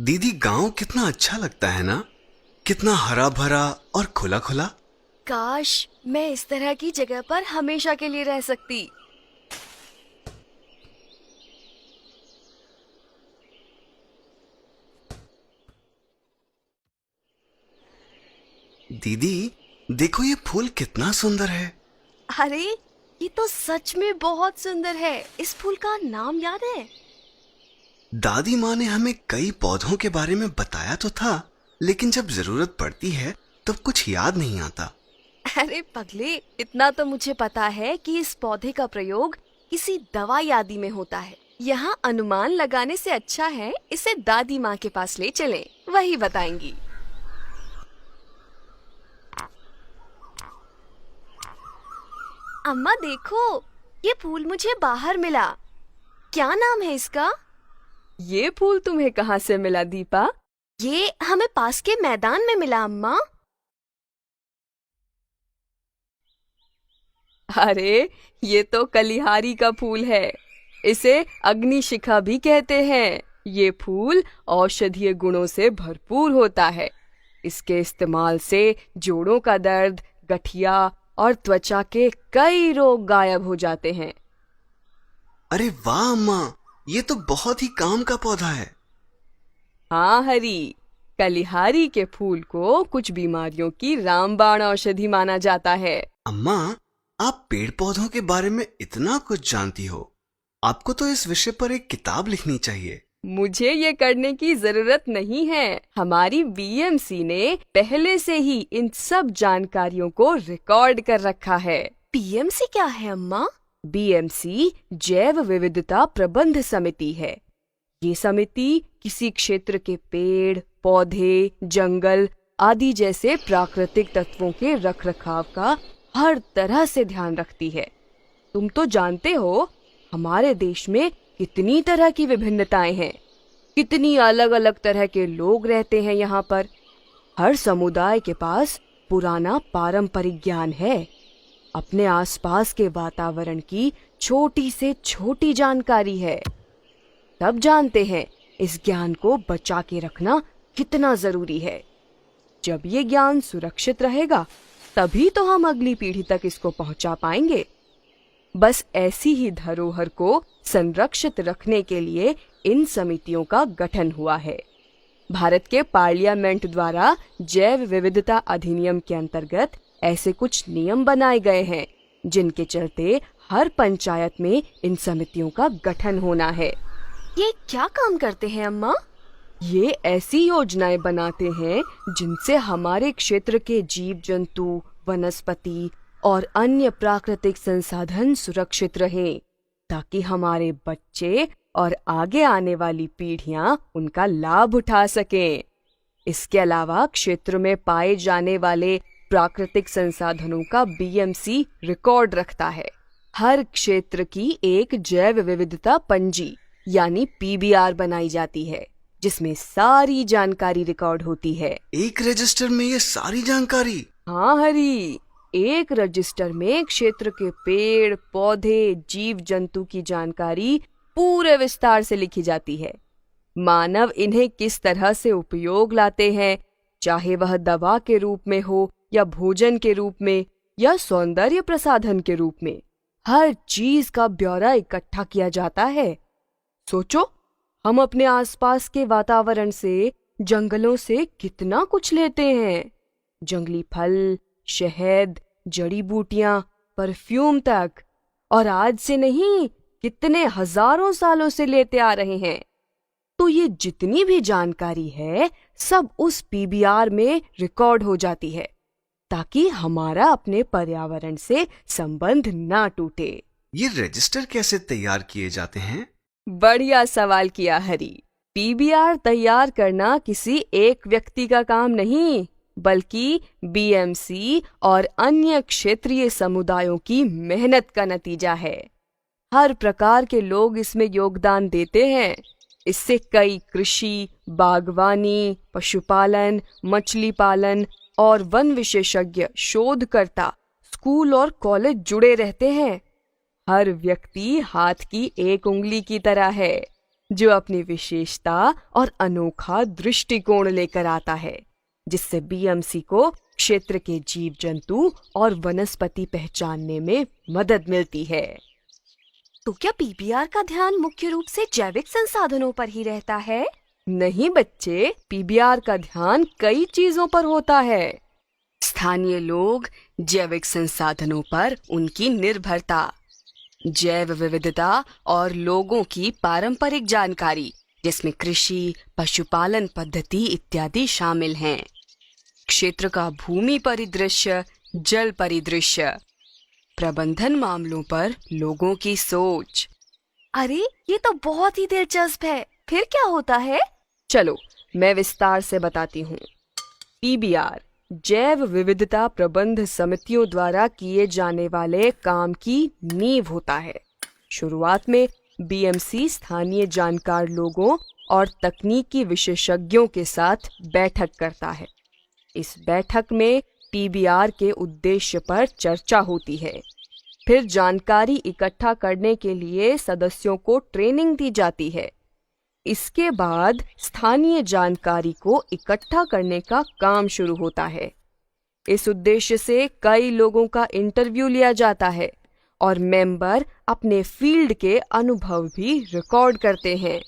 दीदी, गांव कितना अच्छा लगता है ना। कितना हरा भरा और खुला खुला। काश मैं इस तरह की जगह पर हमेशा के लिए रह सकती। दीदी, देखो ये फूल कितना सुंदर है। अरे ये तो सच में बहुत सुंदर है। इस फूल का नाम याद है? दादी माँ ने हमें कई पौधों के बारे में बताया तो था, लेकिन जब जरूरत पड़ती है तब कुछ याद नहीं आता। अरे पगले, इतना तो मुझे पता है कि इस पौधे का प्रयोग किसी दवाई आदि में होता है। यहाँ अनुमान लगाने से अच्छा है इसे दादी माँ के पास ले चलें, वही बताएंगी। अम्मा देखो, ये फूल मुझे बाहर मिला। क्या नाम है इसका? ये फूल तुम्हें कहाँ से मिला दीपा? ये हमें पास के मैदान में मिला अम्मा। अरे ये तो कलिहारी का फूल है। इसे अग्निशिखा भी कहते हैं। ये फूल औषधीय गुणों से भरपूर होता है। इसके इस्तेमाल से जोड़ों का दर्द, गठिया और त्वचा के कई रोग गायब हो जाते हैं। अरे वाह अम्मा, ये तो बहुत ही काम का पौधा है। हाँ हरी, कलिहारी के फूल को कुछ बीमारियों की रामबाण औषधि माना जाता है। अम्मा, आप पेड़ पौधों के बारे में इतना कुछ जानती हो। आपको तो इस विषय पर एक किताब लिखनी चाहिए। मुझे ये करने की जरूरत नहीं है। हमारी बीएमसी ने पहले से ही इन सब जानकारियों को रिकॉर्ड कर रखा है। पीएमसी क्या है अम्मा? बीएमसी जैव विविधता प्रबंध समिति है। ये समिति किसी क्षेत्र के पेड़, पौधे, जंगल आदि जैसे प्राकृतिक तत्वों के रखरखाव का हर तरह से ध्यान रखती है। तुम तो जानते हो हमारे देश में कितनी तरह की विभिन्नताएं हैं, कितनी अलग अलग तरह के लोग रहते हैं यहाँ पर। हर समुदाय के पास पुराना पारंपरिक ज्ञान है। अपने आसपास के वातावरण की छोटी से छोटी जानकारी है। सब जानते हैं इस ज्ञान को बचा के रखना कितना जरूरी है। जब ये ज्ञान सुरक्षित रहेगा तभी तो हम अगली पीढ़ी तक इसको पहुंचा पाएंगे। बस ऐसी ही धरोहर को संरक्षित रखने के लिए इन समितियों का गठन हुआ है। भारत के पार्लियामेंट द्वारा जैव विविधता अधिनियम के अंतर्गत ऐसे कुछ नियम बनाए गए हैं, जिनके चलते हर पंचायत में इन समितियों का गठन होना है। ये क्या काम करते हैं अम्मा? ये ऐसी योजनाएं बनाते हैं जिनसे हमारे क्षेत्र के जीव जंतु, वनस्पति और अन्य प्राकृतिक संसाधन सुरक्षित रहें, ताकि हमारे बच्चे और आगे आने वाली पीढ़ियां उनका लाभ उठा सकें। इसके अलावा क्षेत्र में पाए जाने वाले प्राकृतिक संसाधनों का बीएमसी रिकॉर्ड रखता है। हर क्षेत्र की एक जैव विविधता पंजी यानी पीबीआर बनाई जाती है, जिसमें सारी जानकारी रिकॉर्ड होती है। एक रजिस्टर में ये सारी जानकारी? हाँ हरी, एक रजिस्टर में क्षेत्र के पेड़, पौधे, जीव जंतु की जानकारी पूरे विस्तार से लिखी जाती है। मानव इन्हें किस तरह से उपयोग लाते हैं, चाहे वह दवा के रूप में हो या भोजन के रूप में या सौंदर्य प्रसाधन के रूप में, हर चीज का ब्यौरा इकट्ठा किया जाता है। सोचो, हम अपने आसपास के वातावरण से, जंगलों से कितना कुछ लेते हैं। जंगली फल, शहद, जड़ी बूटियां, परफ्यूम तक, और आज से नहीं कितने हजारों सालों से लेते आ रहे हैं। तो ये जितनी भी जानकारी है सब उस पीबीआर में रिकॉर्ड हो जाती है, ताकि हमारा अपने पर्यावरण से संबंध ना टूटे। ये रजिस्टर कैसे तैयार किए जाते हैं? बढ़िया सवाल किया हरी। पीबीआर तैयार करना किसी एक व्यक्ति का काम नहीं, बल्कि बीएमसी और अन्य क्षेत्रीय समुदायों की मेहनत का नतीजा है। हर प्रकार के लोग इसमें योगदान देते हैं। इससे कई कृषि, बागवानी, पशुपालन, मछली पालन और वन विशेषज्ञ, शोधकर्ता, स्कूल और कॉलेज जुड़े रहते हैं। हर व्यक्ति हाथ की एक उंगली की तरह है। जो अपनी विशेषता और अनोखा दृष्टिकोण लेकर आता है, जिससे बीएमसी को क्षेत्र के जीव जंतु और वनस्पति पहचानने में मदद मिलती है। तो क्या पीबीआर का ध्यान मुख्य रूप से जैविक संसाधनों पर ही रहता है? नहीं बच्चे, पीबीआर का ध्यान कई चीजों पर होता है। स्थानीय लोग, जैविक संसाधनों पर उनकी निर्भरता, जैव विविधता और लोगों की पारंपरिक जानकारी, जिसमें कृषि, पशुपालन पद्धति इत्यादि शामिल हैं। क्षेत्र का भूमि परिदृश्य, जल परिदृश्य, प्रबंधन मामलों पर लोगों की सोच। अरे ये तो बहुत ही दिलचस्प है। फिर क्या होता है? चलो मैं विस्तार से बताती हूँ। पीबीआर जैव विविधता प्रबंध समितियों द्वारा किए जाने वाले काम की नींव होता है। शुरुआत में बीएमसी स्थानीय जानकार लोगों और तकनीकी विशेषज्ञों के साथ बैठक करता है। इस बैठक में पीबीआर के उद्देश्य पर चर्चा होती है। फिर जानकारी इकट्ठा करने के लिए सदस्यों को ट्रेनिंग दी जाती है। इसके बाद स्थानीय जानकारी को इकट्ठा करने का काम शुरू होता है। इस उद्देश्य से कई लोगों का इंटरव्यू लिया जाता है और मेंबर अपने फील्ड के अनुभव भी रिकॉर्ड करते हैं।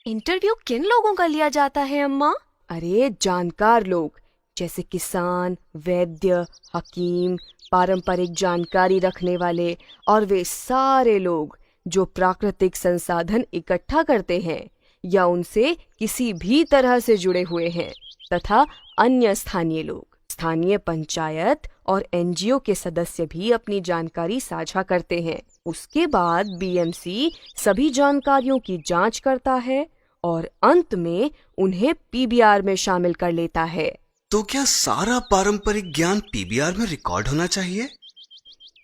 इंटरव्यू किन लोगों का लिया जाता है अम्मा? अरे जानकार लोग, जैसे किसान, वैद्य, हकीम, पारंपरिक जानकारी रखने वाले और वे सारे लोग जो प्राकृतिक संसाधन इकट्ठा करते हैं या उनसे किसी भी तरह से जुड़े हुए हैं, तथा अन्य स्थानीय लोग। स्थानीय पंचायत और एनजीओ के सदस्य भी अपनी जानकारी साझा करते हैं। उसके बाद बीएमसी सभी जानकारियों की जांच करता है और अंत में उन्हें पीबीआर में शामिल कर लेता है। तो क्या सारा पारंपरिक ज्ञान पीबीआर में रिकॉर्ड होना चाहिए?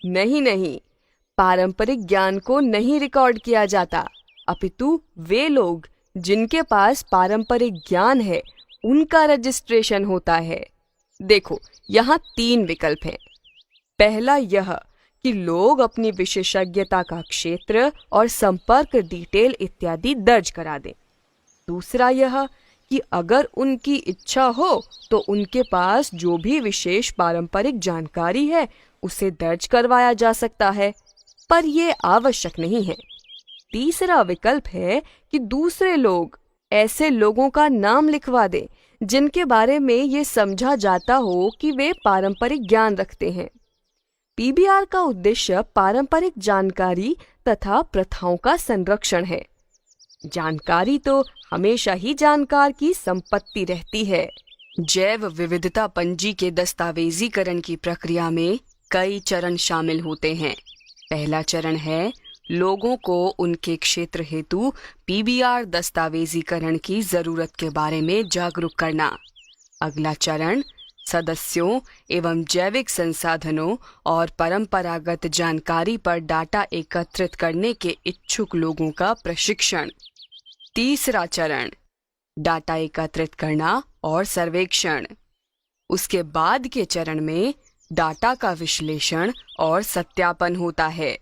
नहीं, पारंपरिक ज्ञान को नहीं रिकॉर्ड किया जाता, अपितु वे लोग जिनके पास पारंपरिक ज्ञान है उनका रजिस्ट्रेशन होता है। देखो, यहाँ 3 विकल्प हैं। पहला यह कि लोग अपनी विशेषज्ञता का क्षेत्र और संपर्क डिटेल इत्यादि दर्ज करा दें। दूसरा यह कि अगर उनकी इच्छा हो तो उनके पास जो भी विशेष पारंपरिक जानकारी है उसे दर्ज करवाया जा सकता है, पर ये आवश्यक नहीं है। तीसरा विकल्प है कि दूसरे लोग ऐसे लोगों का नाम लिखवा दें जिनके बारे में ये समझा जाता हो कि वे पारंपरिक ज्ञान रखते हैं। पीबीआर का उद्देश्य पारंपरिक जानकारी तथा प्रथाओं का संरक्षण है। जानकारी तो हमेशा ही जानकार की संपत्ति रहती है। जैव विविधता पंजी के दस्तावेजीकरण की प्रक्रिया में कई चरण शामिल होते हैं। पहला चरण है लोगों को उनके क्षेत्र हेतु पीबीआर दस्तावेजीकरण की जरूरत के बारे में जागरूक करना। अगला चरण सदस्यों एवं जैविक संसाधनों और परंपरागत जानकारी पर डाटा एकत्रित करने के इच्छुक लोगों का प्रशिक्षण। तीसरा चरण डाटा एकत्रित करना और सर्वेक्षण। उसके बाद के चरण में डाटा का विश्लेषण और सत्यापन होता है।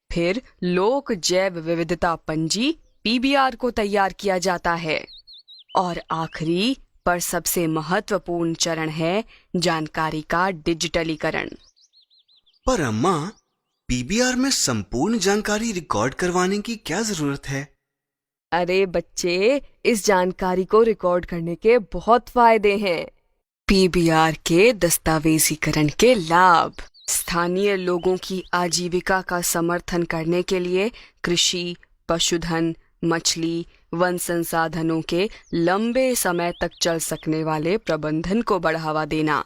फिर लोक जैव विविधता पंजी पीबीआर को तैयार किया जाता है और आखिरी पर सबसे महत्वपूर्ण चरण है जानकारी का डिजिटलीकरण। पर अम्मा, पीबीआर में संपूर्ण जानकारी रिकॉर्ड करवाने की क्या जरूरत है? अरे बच्चे, इस जानकारी को रिकॉर्ड करने के बहुत फायदे हैं। पीबीआर के दस्तावेजीकरण के लाभ। स्थानीय लोगों की आजीविका का समर्थन करने के लिए कृषि, पशुधन, मछली, वन संसाधनों के लंबे समय तक चल सकने वाले प्रबंधन को बढ़ावा देना।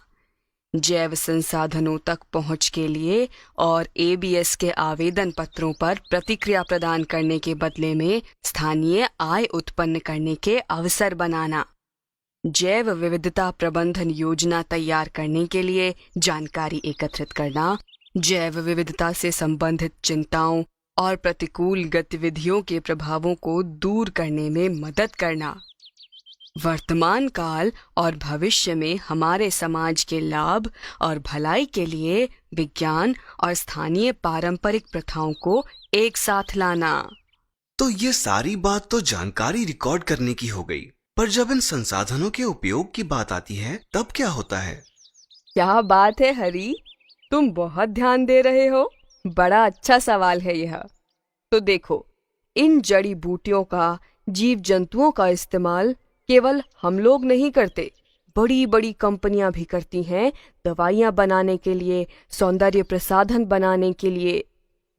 जैव संसाधनों तक पहुंच के लिए और एबीएस के आवेदन पत्रों पर प्रतिक्रिया प्रदान करने के बदले में स्थानीय आय उत्पन्न करने के अवसर बनाना। जैव विविधता प्रबंधन योजना तैयार करने के लिए जानकारी एकत्रित करना। जैव विविधता से संबंधित चिंताओं और प्रतिकूल गतिविधियों के प्रभावों को दूर करने में मदद करना। वर्तमान काल और भविष्य में हमारे समाज के लाभ और भलाई के लिए विज्ञान और स्थानीय पारंपरिक प्रथाओं को एक साथ लाना। तो ये सारी बात तो जानकारी रिकॉर्ड करने की हो गई, पर जब इन संसाधनों के उपयोग की बात आती है तब क्या होता है? क्या बात है हरी, तुम बहुत ध्यान दे रहे हो। बड़ा अच्छा सवाल है यह। तो देखो, इन जड़ी बूटियों का, जीव जंतुओं का इस्तेमाल केवल हम लोग नहीं करते, बड़ी बड़ी कंपनियां भी करती हैं। दवाइयां बनाने के लिए, सौंदर्य प्रसाधन बनाने के लिए।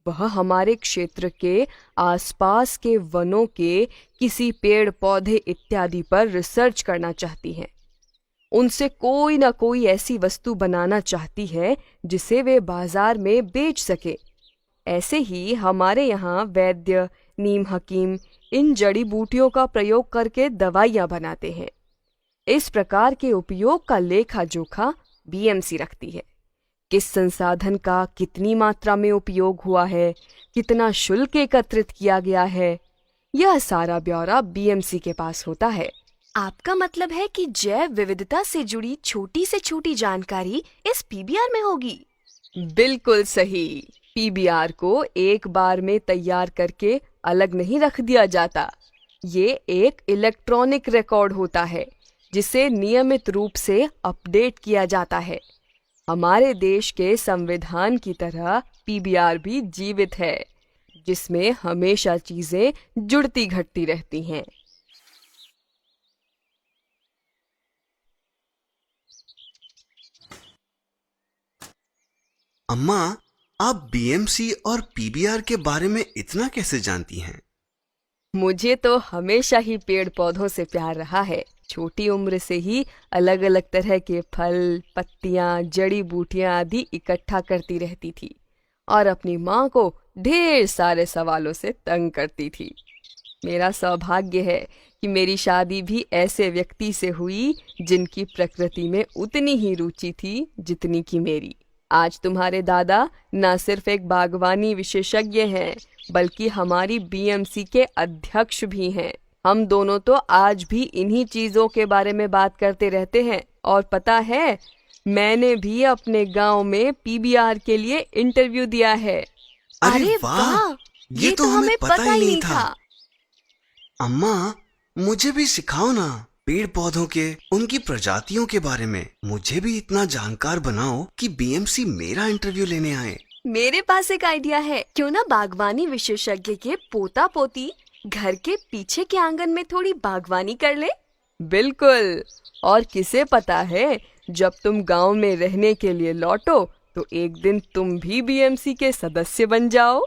वह हमारे क्षेत्र के आसपास के वनों के किसी पेड़ पौधे इत्यादि पर रिसर्च करना चाहती हैं। उनसे कोई ना कोई ऐसी वस्तु बनाना चाहती है जिसे वे बाजार में बेच सके। ऐसे ही हमारे यहाँ वैद्य, नीम हकीम इन जड़ी बूटियों का प्रयोग करके दवाइयाँ बनाते हैं। इस प्रकार के उपयोग का लेखा जोखा बीएमसी रखती है। किस संसाधन का कितनी मात्रा में उपयोग हुआ है, कितना शुल्क एकत्रित किया गया है, यह सारा ब्यौरा बीएमसी के पास होता है। आपका मतलब है कि जैव विविधता से जुड़ी छोटी से छोटी जानकारी इस पीबीआर में होगी? बिल्कुल सही। पीबीआर को एक बार में तैयार करके अलग नहीं रख दिया जाता। ये एक इलेक्ट्रॉनिक रिकॉर्ड होता है जिसे नियमित रूप से अपडेट किया जाता है। हमारे देश के संविधान की तरह पीबीआर भी जीवित है, जिसमें हमेशा चीजें जुड़ती घटती रहती हैं। अम्मा, आप बीएमसी और पीबीआर के बारे में इतना कैसे जानती हैं? मुझे तो हमेशा ही पेड़ पौधों से प्यार रहा है। छोटी उम्र से ही अलग अलग तरह के फल, पत्तियां, जड़ी बूटियां आदि इकट्ठा करती रहती थी और अपनी माँ को ढेर सारे सवालों से तंग करती थी। मेरा सौभाग्य है कि मेरी शादी भी ऐसे व्यक्ति से हुई जिनकी प्रकृति में उतनी ही रुचि थी जितनी कि मेरी। आज तुम्हारे दादा न सिर्फ एक बागवानी विशेषज्ञ हैं, बल्कि हमारी बीएमसी के अध्यक्ष भी हैं। हम दोनों तो आज भी इन्हीं चीजों के बारे में बात करते रहते हैं। और पता है, मैंने भी अपने गांव में पीबीआर के लिए इंटरव्यू दिया है। अरे वाह, ये तो हमें पता ही नहीं था। अम्मा, मुझे भी सिखाओ ना, पेड़ पौधों के, उनकी प्रजातियों के बारे में। मुझे भी इतना जानकार बनाओ कि बीएमसी मेरा इंटरव्यू लेने आए। मेरे पास एक आइडिया है। क्यों ना बागवानी विशेषज्ञ के पोता पोती घर के पीछे के आंगन में थोड़ी बागवानी कर ले? बिल्कुल। और किसे पता है, जब तुम गांव में रहने के लिए लौटो तो एक दिन तुम भी बीएमसी के सदस्य बन जाओ।